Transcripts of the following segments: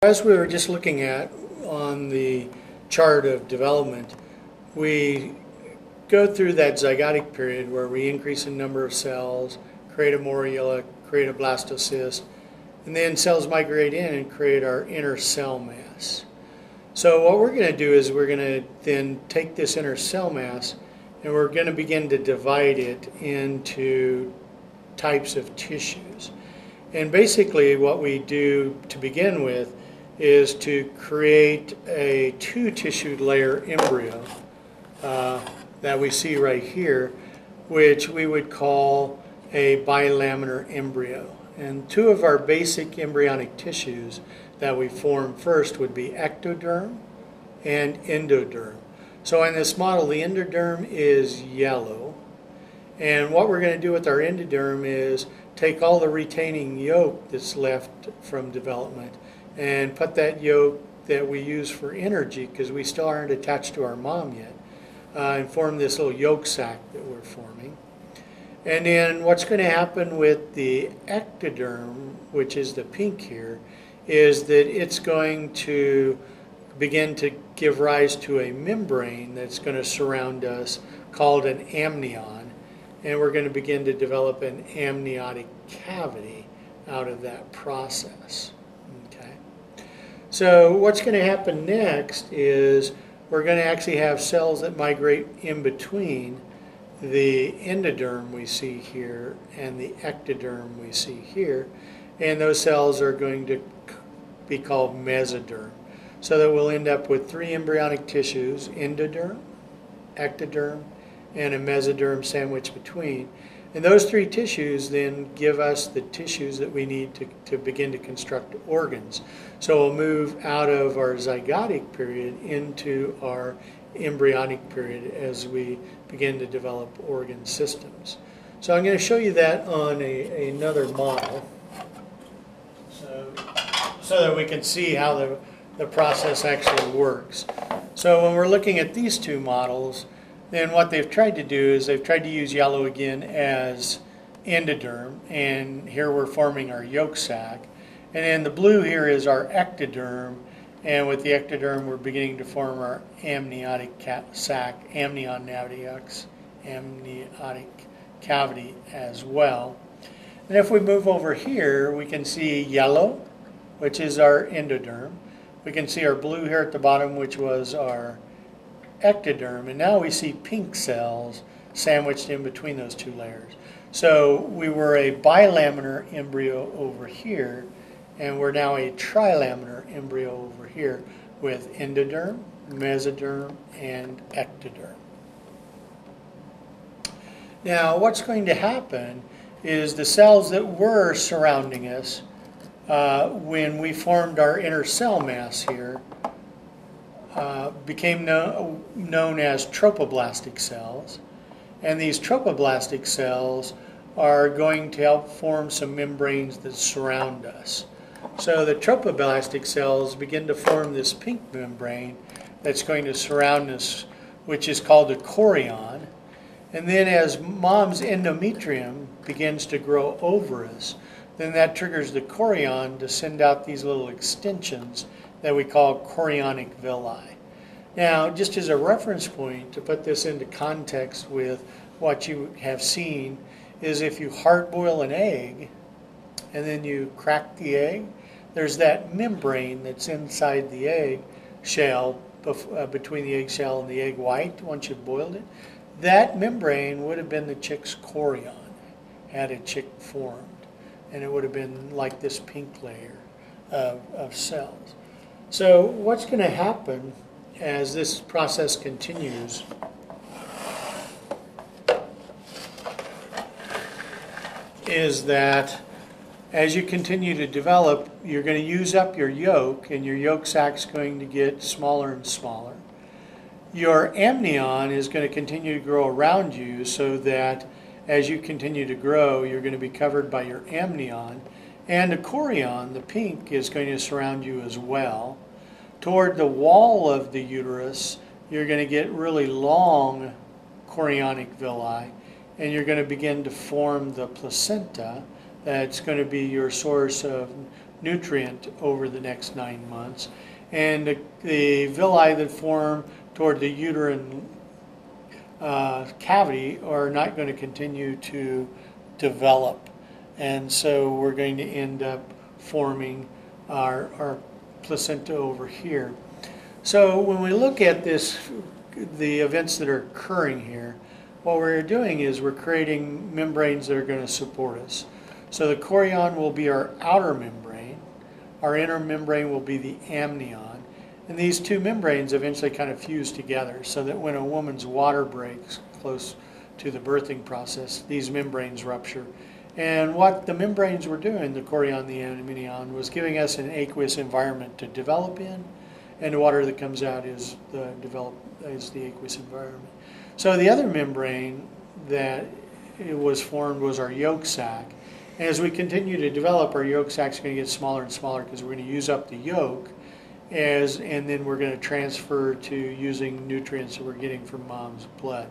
As we were just looking at on the chart of development, we go through that zygotic period where we increase in number of cells, create a morula, create a blastocyst, and then cells migrate in and create our inner cell mass. So what we're going to do is we're going to then take this inner cell mass and we're going to begin to divide it into types of tissues. And basically what we do to begin with is to create a two-tissued layer embryo that we see right here, which we would call a bilaminar embryo. And two of our basic embryonic tissues that we form first would be ectoderm and endoderm. So in this model, the endoderm is yellow. And what we're going to do with our endoderm is take all the retaining yolk that's left from development and put that yolk that we use for energy, because we still aren't attached to our mom yet, and form this little yolk sac that we're forming. And then what's going to happen with the ectoderm, which is the pink here, is that it's going to begin to give rise to a membrane that's going to surround us called an amnion, and we're going to begin to develop an amniotic cavity out of that process. Okay. So what's going to happen next is we're going to actually have cells that migrate in between the endoderm we see here and the ectoderm we see here, and those cells are going to be called mesoderm. So that we'll end up with three embryonic tissues: endoderm, ectoderm, and a mesoderm sandwiched between. And those three tissues then give us the tissues that we need to begin to construct organs. So we'll move out of our zygotic period into our embryonic period as we begin to develop organ systems. So I'm going to show you that on another model so that we can see how the process actually works. So when we're looking at these two models, then what they've tried to do is they've tried to use yellow again as endoderm, and here we're forming our yolk sac. And then the blue here is our ectoderm, and with the ectoderm we're beginning to form our amniotic sac, amniotic cavity as well. And if we move over here, we can see yellow, which is our endoderm. We can see our blue here at the bottom, which was our ectoderm, and now we see pink cells sandwiched in between those two layers. So we were a bilaminar embryo over here, and we're now a trilaminar embryo over here with endoderm, mesoderm, and ectoderm. Now what's going to happen is the cells that were surrounding us when we formed our inner cell mass here became known as tropoblastic cells, and these tropoblastic cells are going to help form some membranes that surround us. So the tropoblastic cells begin to form this pink membrane that's going to surround us, which is called a chorion. And then as mom's endometrium begins to grow over us, then that triggers the chorion to send out these little extensions that we call chorionic villi. Now, just as a reference point to put this into context with what you have seen, is if you hard boil an egg and then you crack the egg, there's that membrane that's inside the egg shell, between the eggshell and the egg white once you've boiled it. That membrane would have been the chick's chorion had a chick formed, and it would have been like this pink layer of cells. So what's going to happen as this process continues is that as you continue to develop, you're going to use up your yolk, and your yolk sac's going to get smaller and smaller. Your amnion is going to continue to grow around you, so that as you continue to grow, you're going to be covered by your amnion, and the chorion, the pink, is going to surround you as well. Toward the wall of the uterus, you're going to get really long chorionic villi, and you're going to begin to form the placenta. That's going to be your source of nutrient over the next 9 months. And the villi that form toward the uterine cavity are not going to continue to develop. And so we're going to end up forming our placenta over here. So when we look at this, the events that are occurring here, what we're doing is we're creating membranes that are going to support us. So the chorion will be our outer membrane, our inner membrane will be the amnion, and these two membranes eventually kind of fuse together so that when a woman's water breaks close to the birthing process, these membranes rupture. And what the membranes were doing, the chorion, the amnion, was giving us an aqueous environment to develop in, and the water that comes out is the aqueous environment. So the other membrane that it was formed was our yolk sac. And as we continue to develop, our yolk sac is going to get smaller and smaller because we're going to use up the yolk, and then we're going to transfer to using nutrients that we're getting from mom's blood.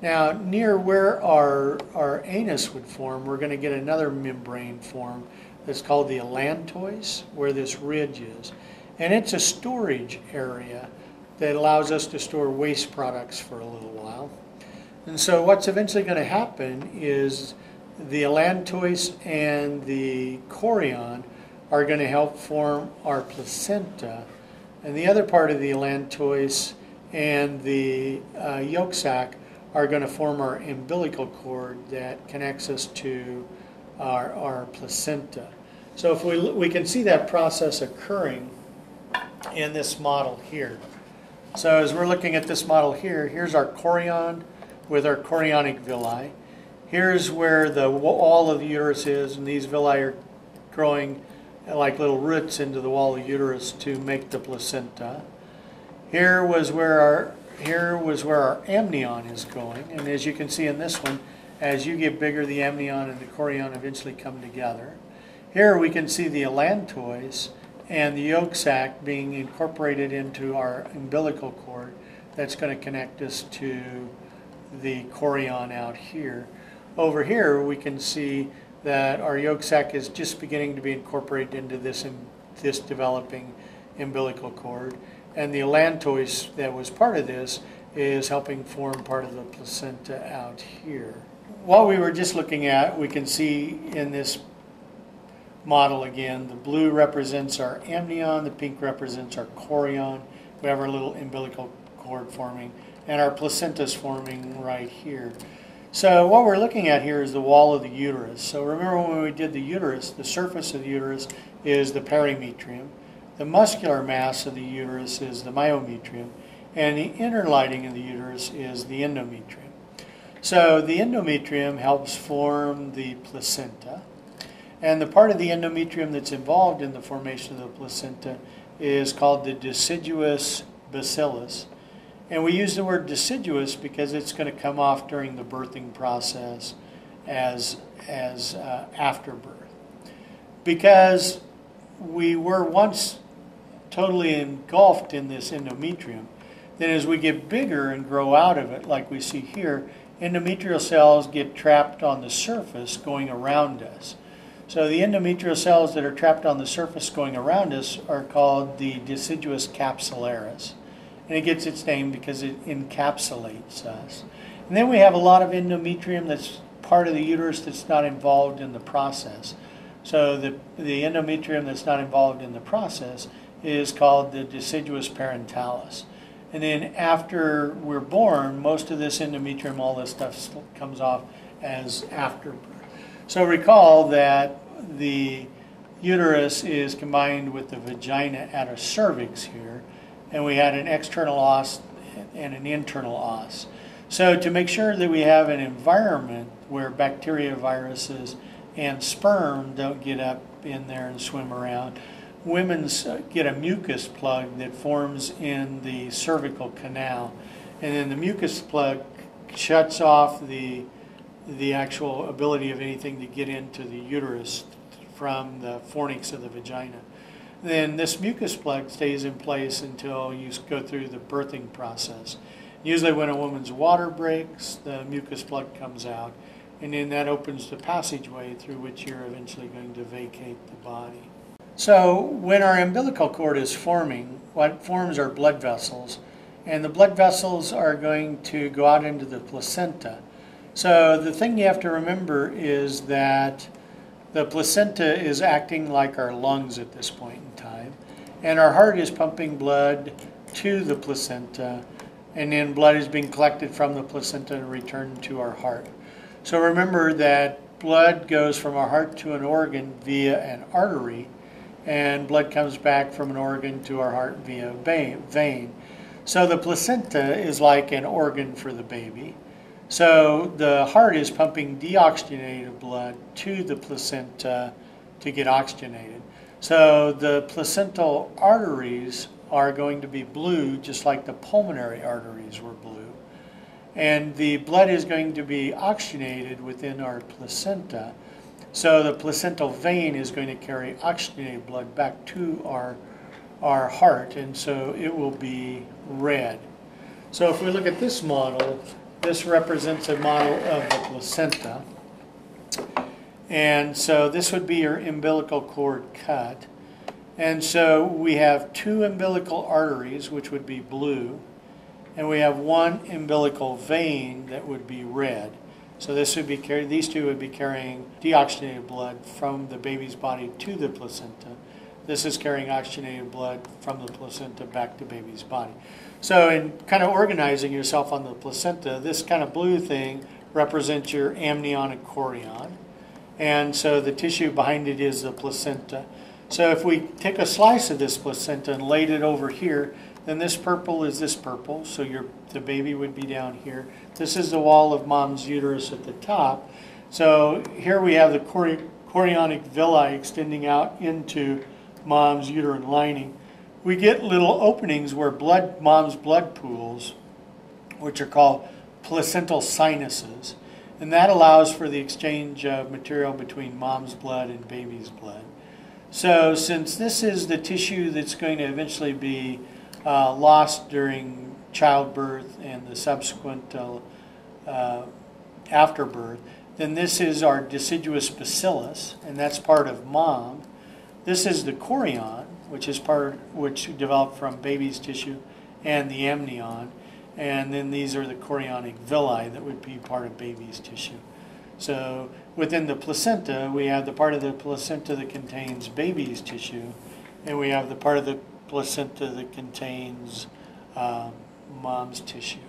Now, near where our anus would form, we're going to get another membrane form that's called the allantois, where this ridge is. And it's a storage area that allows us to store waste products for a little while. And so what's eventually going to happen is the allantois and the chorion are going to help form our placenta, and the other part of the allantois and the yolk sac are going to form our umbilical cord that connects us to our placenta. So if we can see that process occurring in this model here. So as we're looking at this model here, here's our chorion with our chorionic villi. Here's where the wall of the uterus is, and these villi are growing like little roots into the wall of the uterus to make the placenta. Here was where our amnion is going, and as you can see in this one, as you get bigger, the amnion and the chorion eventually come together. Here we can see the allantois and the yolk sac being incorporated into our umbilical cord that's going to connect us to the chorion out here. Over here we can see that our yolk sac is just beginning to be incorporated into this developing umbilical cord, and the allantois that was part of this is helping form part of the placenta out here. What we were just looking at, we can see in this model again, the blue represents our amnion, the pink represents our chorion. We have our little umbilical cord forming, and our placenta is forming right here. So what we're looking at here is the wall of the uterus. So remember when we did the uterus, the surface of the uterus is the perimetrium. The muscular mass of the uterus is the myometrium, and the inner lining of the uterus is the endometrium. So the endometrium helps form the placenta, and the part of the endometrium that's involved in the formation of the placenta is called the deciduous bacillus. And we use the word deciduous because it's going to come off during the birthing process as afterbirth. Because we were once totally engulfed in this endometrium, then as we get bigger and grow out of it, like we see here, endometrial cells get trapped on the surface going around us. So the endometrial cells that are trapped on the surface going around us are called the deciduous capsularis. And it gets its name because it encapsulates us. And then we have a lot of endometrium that's part of the uterus that's not involved in the process. So the endometrium that's not involved in the process is called the deciduous parentalis. And then after we're born, most of this endometrium, all this stuff comes off as afterbirth. So recall that the uterus is combined with the vagina at our cervix here, and we had an external os and an internal os. So to make sure that we have an environment where bacteria, viruses, and sperm don't get up in there and swim around, women get a mucus plug that forms in the cervical canal. And then the mucus plug shuts off the actual ability of anything to get into the uterus from the fornix of the vagina. Then this mucus plug stays in place until you go through the birthing process. Usually when a woman's water breaks, the mucus plug comes out, and then that opens the passageway through which you're eventually going to vacate the body. So when our umbilical cord is forming, what forms are blood vessels, and the blood vessels are going to go out into the placenta. So the thing you have to remember is that the placenta is acting like our lungs at this point in time, and our heart is pumping blood to the placenta, and then blood is being collected from the placenta and returned to our heart. So remember that blood goes from our heart to an organ via an artery, and blood comes back from an organ to our heart via vein. So the placenta is like an organ for the baby. So the heart is pumping deoxygenated blood to the placenta to get oxygenated. So the placental arteries are going to be blue, just like the pulmonary arteries were blue. And the blood is going to be oxygenated within our placenta. So the placental vein is going to carry oxygenated blood back to our heart, and so it will be red. So if we look at this model, this represents a model of the placenta. And so this would be your umbilical cord cut. And so we have two umbilical arteries, which would be blue, and we have one umbilical vein that would be red. So this would be these two would be carrying deoxygenated blood from the baby's body to the placenta. This is carrying oxygenated blood from the placenta back to baby's body. So in kind of organizing yourself on the placenta, this kind of blue thing represents your amniotic chorion. And so the tissue behind it is the placenta. So if we take a slice of this placenta and laid it over here, then this purple is this purple, so the baby would be down here. This is the wall of mom's uterus at the top. So here we have the chorionic villi extending out into mom's uterine lining. We get little openings where mom's blood pools, which are called placental sinuses, and that allows for the exchange of material between mom's blood and baby's blood. So since this is the tissue that's going to eventually be lost during childbirth and the subsequent afterbirth, then this is our deciduous bacillus, and that's part of mom. This is the chorion, which developed from baby's tissue, and the amnion, and then these are the chorionic villi that would be part of baby's tissue. So within the placenta, we have the part of the placenta that contains baby's tissue, and we have the part of the placenta that contains mom's tissue.